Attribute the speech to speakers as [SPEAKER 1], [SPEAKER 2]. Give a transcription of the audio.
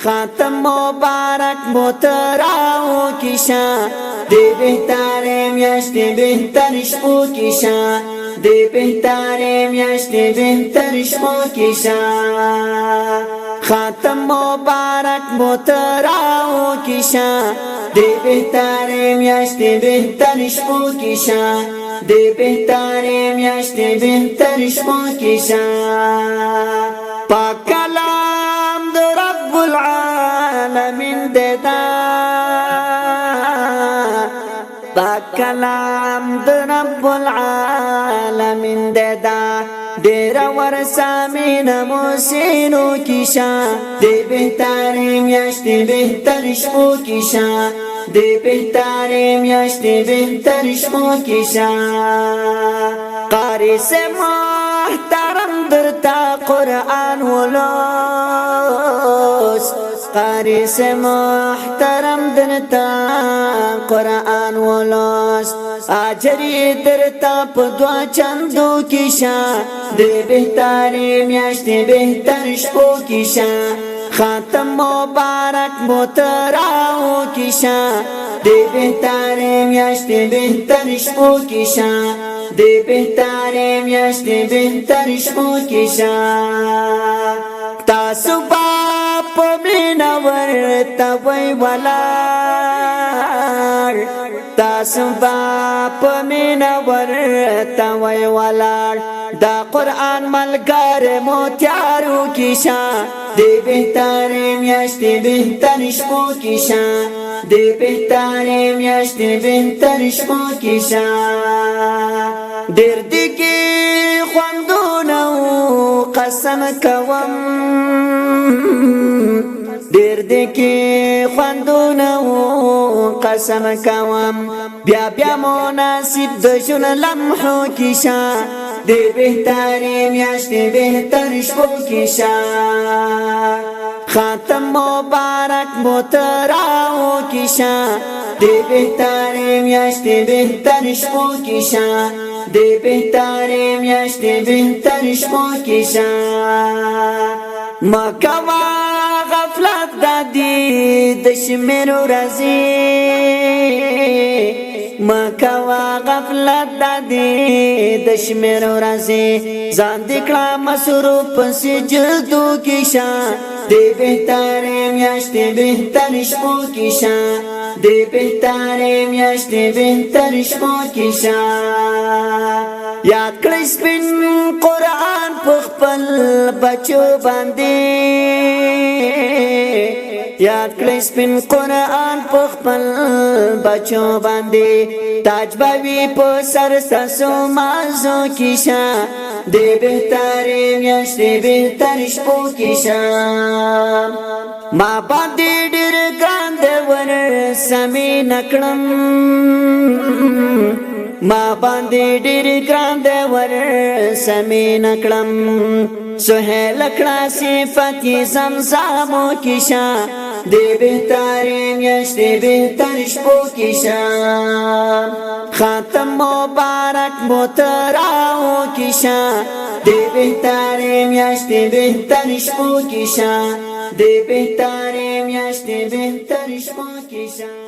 [SPEAKER 1] خاتم مبارک متراو کشا دی بهتر میاشت بهتر شپو کشا دی بهتر میاشت بهتر شپو کشا خاتم مبارک متراو کشا دی بهتر میاشت بهتر شپو کشا دی بهتر میاشت بهتر شپو کشا پاک کلام د رب العالمین دیدا پاک کلام د رب العالمین دیدا ډیر ورسامین موسینو کیشا دی بهتر میاشت بهتر شپو کیشا دی بهتر میاشت بهتر شپو کیشا قاری سے محترم درتا قرآن ولوس قاری سے محترم درتا قرآن ولوس آجری درتا پدوا چندو کیشا دی بهتر میاشت بهتر شپو کیشا خاتم مبارک متراو کیشا دی بهتر میاشت بهتر شپو کیشا دی بهتر میاشت بهتر شپو کیشا تاسو باپ مینا ورتا وی ولار تاسو باپ مینا ورتا وی ولار دا قرآن ملګر موتیارو کیشا دی بهتر میاشت بهتر شپو کیشا دی بهتر میاشت بهتر شپو کیشا ډیر دګي خوندونه قسم کوم ډیر دګي خوندونه قسم کوم بیا بیا مناسب د جن لمحو کیشا دی بهتر میاشت بهتر شپو کیشا خاتم مبارک متراو کیشا دی بهتر میاشت بهتر شپو کیشا دی بهتر میاشت بهتر شپو کیشا مکوا غفلت دادی د شمیر رازی مکوا غفلت دادی د شمیر رازی ځان دکړه مصروف سجدو کیشا دی بهتر میاشت بهتر شپو کیشا دی بهتر میاشت بهتر شپو کیشا یاد کړئ سپین قرآن په خپل بچو باندې یاد کړئ سپین قرآن په خپل بچو باندې تاج باوی په سر تاسو مازو کیشا دی بهتر میاشت بهتر شپو کیشا ما باندې ډېر ګران دی ور سمې نکړم ما باندې ډېر ګران دی ور سمې نکړم سهیل کړه صفت زمزمو کیشا دی بهتر میاشت بهتر شپو کیشا خاتم مبارک متراو کیشا دی بهتر میاشت بهتر شپو کیشا دی بهتر میاشت بهتر شپو کیشا